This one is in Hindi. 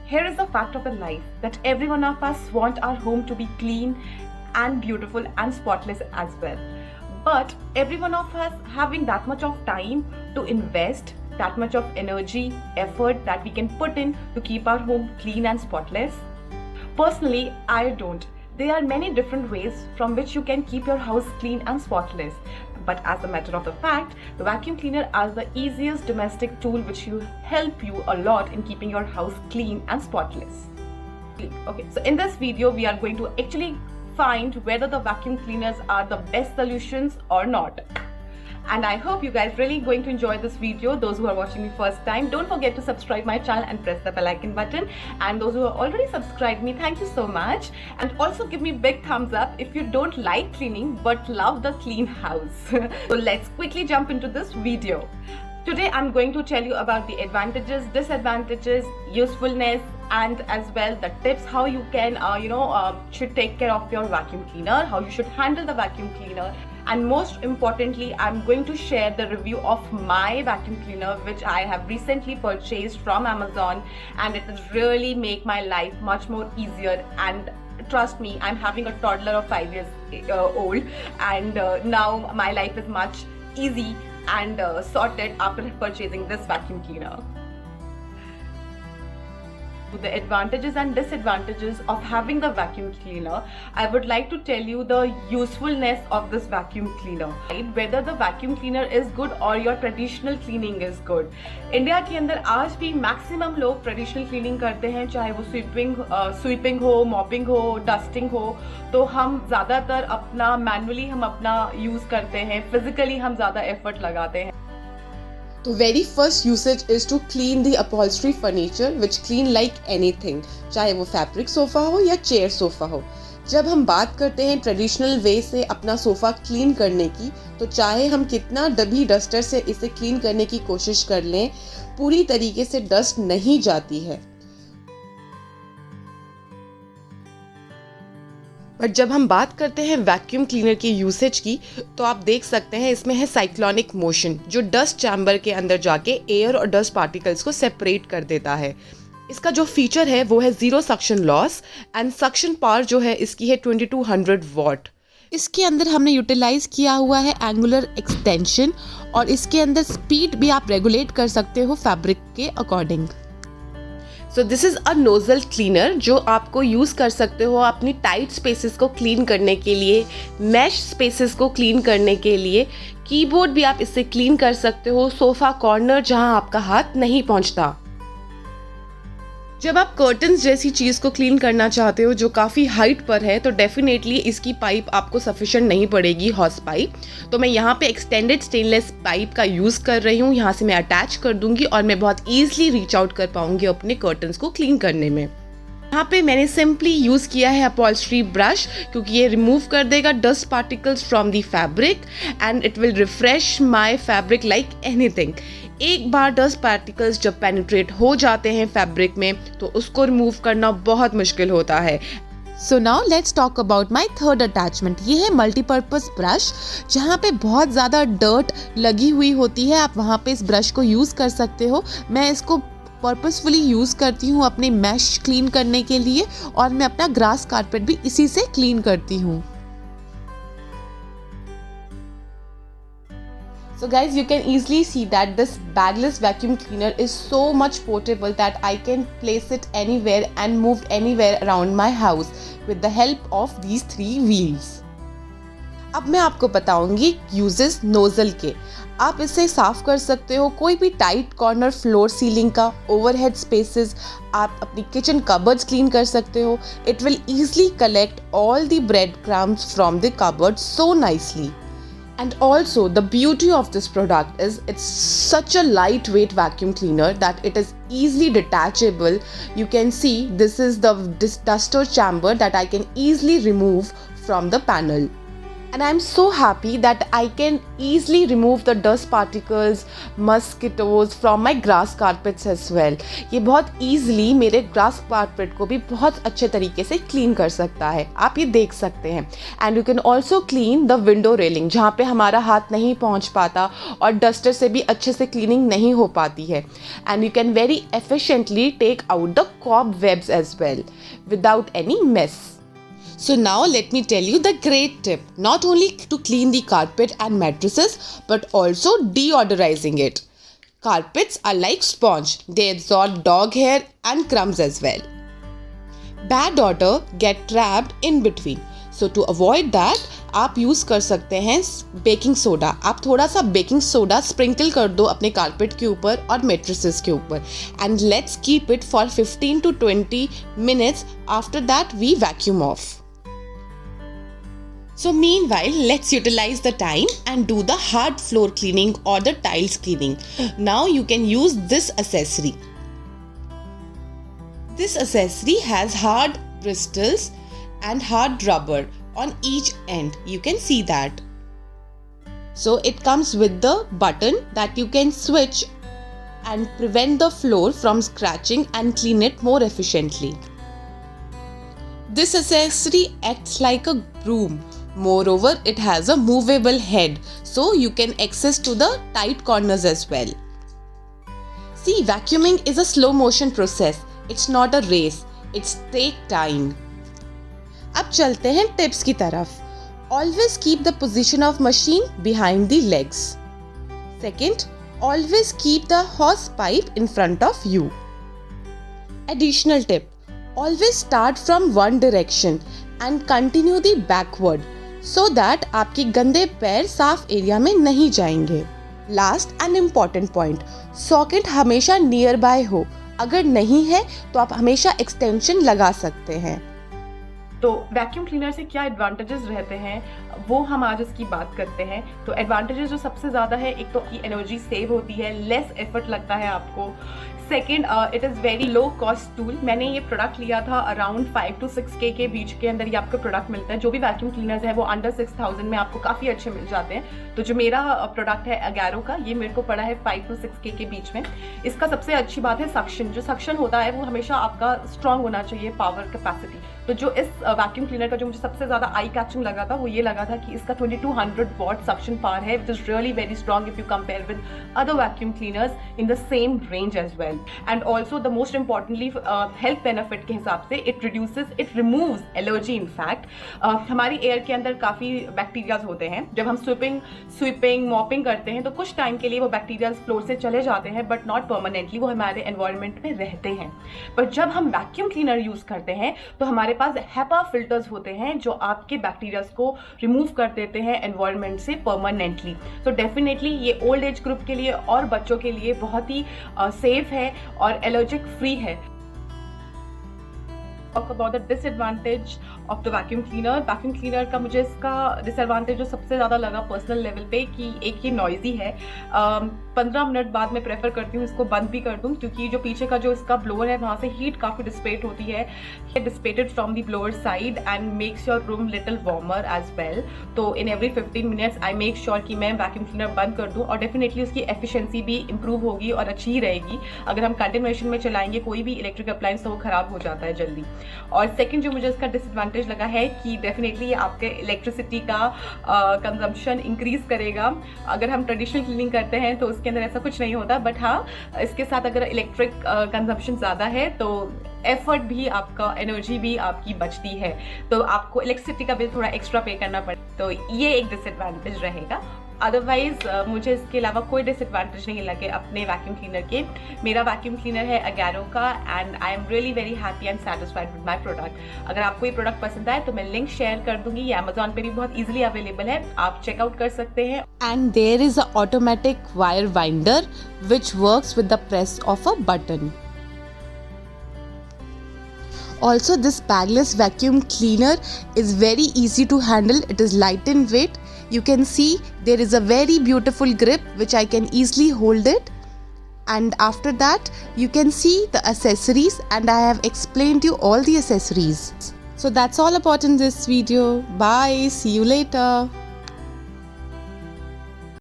Here is the fact of the life that every one of us want our home to be clean and beautiful and spotless as well. But every one of us having that much of time to invest, that much of energy, effort that we can put in to keep our home clean and spotless? Personally, I don't. There are many different ways from which you can keep your house clean and spotless. But as a matter of the fact, the vacuum cleaner is the easiest domestic tool which will help you a lot in keeping your house clean and spotless. Okay, so in this video, we are going to actually find whether the vacuum cleaners are the best solutions or not. And I hope you guys really going to enjoy this video. Those who are watching me first time, don't forget to subscribe my channel and press the bell icon button. And those who are already subscribed me, thank you so much. And also give me big thumbs up if you don't like cleaning but love the clean house. So let's quickly jump into this video. Today I'm going to tell you about the advantages, disadvantages, usefulness, and as well the tips how you can should take care of your vacuum cleaner, how you should handle the vacuum cleaner. And most importantly, I'm going to share the review of my vacuum cleaner which I have recently purchased from Amazon, and it has really make my life much more easier. And trust me, I'm having a toddler of 5 years old, and now my life is much easy and sorted after purchasing this vacuum cleaner. The advantages and disadvantages of having the vacuum cleaner, I would like to tell you the usefulness of this vacuum cleaner, right? Whether the vacuum cleaner is good or your traditional cleaning is good. India के अंदर आज भी मैक्सिमम लोग ट्रेडिशनल क्लीनिंग करते हैं, चाहे वो स्वीपिंग हो, मॉपिंग हो, डस्टिंग हो. तो हम ज़्यादातर अपना मैनुअली हम अपना यूज़ करते हैं, फिजिकली हम ज़्यादा एफर्ट लगाते हैं. The very first usage is to clean the upholstery furniture, which clean like anything, चाहे वो फैब्रिक सोफ़ा हो या चेयर सोफ़ा हो. जब हम बात करते हैं ट्रेडिशनल वे से अपना सोफ़ा क्लीन करने की, तो चाहे हम कितना डबी डस्टर से इसे क्लीन करने की कोशिश कर लें, पूरी तरीके से डस्ट नहीं जाती है. बट जब हम बात करते हैं वैक्यूम क्लीनर की यूसेज की, तो आप देख सकते हैं इसमें है साइक्लोनिक मोशन, जो डस्ट चैम्बर के अंदर जाके एयर और डस्ट पार्टिकल्स को सेपरेट कर देता है. इसका जो फीचर है वो है zero suction loss, and suction power जो है इसकी है 2200 वॉट. इसके अंदर हमने यूटिलाइज किया हुआ है एंगुलर एक्सटेंशन, और इसके अंदर स्पीड भी आप रेगुलेट कर सकते हो फैब्रिक के according. So this is a nozzle cleaner जो आपको यूज़ कर सकते हो अपनी टाइट स्पेसेस को क्लीन करने के लिए, मैश स्पेसेस को क्लीन करने के लिए. कीबोर्ड भी आप इससे क्लीन कर सकते हो, सोफ़ा कॉर्नर जहां आपका हाथ नहीं पहुंचता. जब आप कर्टन्स जैसी चीज़ को क्लीन करना चाहते हो जो काफ़ी हाइट पर है, तो डेफिनेटली इसकी पाइप आपको सफिशिएंट नहीं पड़ेगी, हॉस पाइप. तो मैं यहाँ पे एक्सटेंडेड स्टेनलेस पाइप का यूज़ कर रही हूँ. यहाँ से मैं अटैच कर दूंगी और मैं बहुत ईजिली रीच आउट कर पाऊंगी अपने कर्टन्स को क्लीन करने में. यहाँ पे मैंने सिंपली यूज़ किया है अपॉल्स्ट्री ब्रश, क्योंकि ये रिमूव कर देगा dust particles from the fabric and it will refresh my fabric like anything. एक बार डस्ट पार्टिकल्स जब पेनिट्रेट हो जाते हैं फैब्रिक में, तो उसको रिमूव करना बहुत मुश्किल होता है. So now let's talk about my third attachment. ये है मल्टीपर्पज़ ब्रश. जहाँ पे बहुत ज़्यादा डर्ट लगी हुई होती है, आप वहाँ पे इस ब्रश को यूज़ कर सकते हो. मैं इसको पर्पसफुली यूज़ करती हूँ अपने मैश क्लीन करने के लिए, और मैं अपना ग्रास कारपेट भी इसी से क्लीन करती हूँ. So guys, you can easily see that this bagless vacuum cleaner is so much portable that I can place it anywhere and move anywhere around my house with the help of these 3 wheels. अब मैं आपको बताऊंगी यूजेस नोजल के. आप इसे साफ कर सकते हो कोई भी टाइट कॉर्नर, फ्लोर, सीलिंग का, ओवरहेड स्पेसेस. आप अपनी किचन कबर्ड्स क्लीन कर सकते हो. It will easily collect all the breadcrumbs from the cupboard so nicely. And also the beauty of this product is it's such a lightweight vacuum cleaner that it is easily detachable. You can see this is the duster chamber that I can easily remove from the panel. And I'm so happy that I can easily remove the dust particles, mosquitoes from my grass carpets as well. ये बहुत easily मेरे grass carpet को भी बहुत अच्छे तरीके से clean कर सकता है. आप ये देख सकते हैं. And you can also clean the window railing जहाँ पे हमारा हाथ नहीं पहुँच पाता और duster से भी अच्छे से cleaning नहीं हो पाती है. And you can very efficiently take out the cobwebs as well without any mess. So now let me tell you the great tip, not only to clean the carpet and mattresses but also deodorizing it. Carpets are like sponge, they absorb dog hair and crumbs as well. Bad odor get trapped in between. So to avoid that, आप यूज़ कर सकते हैं बेकिंग सोडा. आप थोड़ा सा बेकिंग सोडा स्प्रिंकल कर दो अपने कारपेट के ऊपर और मेट्रेसेस के ऊपर. And let's keep it for 15 to 20 minutes. After that we vacuum off. So meanwhile, let's utilize the time and do the hard floor cleaning or the tiles cleaning. Now you can use this accessory. This accessory has hard bristles and hard rubber on each end. You can see that. So it comes with the button that you can switch and prevent the floor from scratching and clean it more efficiently. This accessory acts like a broom. Moreover, it has a movable head, so you can access to the tight corners as well. See, vacuuming is a slow motion process. It's not a race. It's take time. अब चलते हैं tips की तरफ. Always keep the position of machine behind the legs. Second, always keep the hose pipe in front of you. Additional tip, always start from one direction and continue the backward. So that आपके गंदे पैर साफ एरिया में नहीं जाएंगे. Last and important point, socket हमेशा नियर बाय हो. अगर नहीं है तो आप हमेशा एक्सटेंशन लगा सकते हैं. तो वैक्यूम क्लीनर से क्या एडवांटेजेस रहते हैं वो हम आज इसकी बात करते हैं. तो एडवांटेजेस जो सबसे ज़्यादा है, एक तो की एनर्जी सेव होती है, लेस एफर्ट लगता है आपको. Second, it is very low cost tool. मैंने ये प्रोडक्ट लिया था अराउंड 5 to 6K के बीच के अंदर ये आपको प्रोडक्ट मिलता है. जो भी वैक्यूम क्लीनर्स है वो अंडर 6000 में आपको काफ़ी अच्छे मिल जाते हैं. तो जो मेरा प्रोडक्ट है अगैरो का, ये मेरे को पड़ा है 5 to 6K के बीच में. इसका सबसे अच्छी बात है सक्शन. जो सक्शन होता है वो हमेशा आपका स्ट्रॉन्ग होना चाहिए, पावर कैपेसिटी. तो जो इस वैक्यूम क्लीनर का जो मुझे सबसे ज़्यादा आई कैचिंग लगा था वो ये लगा था कि इसका 2200 वॉट सक्शन पावर है, which is really very strong if you compare with other vacuum cleaners in the same range as well. And also the most importantly health benefit के हिसाब से it removes allergy. In fact हमारी एयर के अंदर काफ़ी बैक्टीरियाज होते हैं. जब हम स्वीपिंग मॉपिंग करते हैं तो कुछ टाइम के लिए वो बैक्टीरियाज फ्लोर से चले जाते हैं, बट नॉट परमानेंटली. वो हमारे एनवायरनमेंट में रहते हैं. पर जब हम वैक्यूम क्लीनर यूज़ करते हैं तो हमारे पास HEPA फिल्टर्स होते हैं जो आपके बैक्टीरियाज को रिमूव कर देते हैं एनवायरनमेंट से परमानेंटली. सो डेफिनेटली ये ओल्ड एज ग्रुप के लिए और बच्चों के लिए बहुत ही सेफ है और एलर्जिक फ्री है. Talk about the disadvantage of the vacuum cleaner. Vacuum cleaner का मुझे इसका डिसएडवांटेज जो सबसे ज़्यादा लगा पर्सनल लेवल पे कि एक ये नॉइजी है. 15 मिनट बाद मैं प्रेफर करती हूँ इसको बंद भी कर दूँ, क्योंकि जो पीछे का जो इसका ब्लोअर है वहाँ से हीट काफ़ी डिस्पेट होती है. Dissipated from the blower side and makes your room little warmer as well. तो in every 15 minutes I make sure कि मैं वैक्यूम क्लीनर बंद कर दूँ, और डेफिनेटली उसकी एफिशिएंसी भी इंप्रूव होगी और अच्छी ही रहेगी. अगर हम कंटिन्यूएशन में चलाएंगे कोई भी इलेक्ट्रिक अप्लायंस तो वो ख़राब हो जाता है जल्दी. और सेकंड जो मुझे इसका डिसएडवांटेज लगा है कि डेफिनेटली आपके इलेक्ट्रिसिटी का कंजम्पशन इंक्रीज करेगा. अगर हम ट्रेडिशनल क्लीनिंग करते हैं तो उसके अंदर ऐसा कुछ नहीं होता, बट हाँ इसके साथ अगर इलेक्ट्रिक कंजम्पशन ज़्यादा है तो एफर्ट भी आपका, एनर्जी भी आपकी बचती है, तो आपको इलेक्ट्रिसिटी का बिल थोड़ा एक्स्ट्रा पे करना पड़े. तो ये एक डिसएडवांटेज रहेगा. अदरवाइज मुझे इसके अलावा कोई डिसएडवांटेज नहीं लगे अपने वैक्यूम क्लीनर के. मेरा वैक्यूम क्लीनर है अगैरो का and I am really very happy and satisfied with my product. अगर आपको ये प्रोडक्ट पसंद आए तो मैं लिंक शेयर कर दूंगी. ये अमेजॉन पे भी बहुत ईजिली अवेलेबल है, आप चेकआउट कर सकते हैं. And there is a automatic wire winder which works with the press of a button. Also, this bagless vacuum cleaner is very easy to handle. It is light in weight. You can see there is a very beautiful grip which I can easily hold it. And after that, you can see the accessories, and I have explained you all the accessories. So So that's all about in this video. Bye. See you later.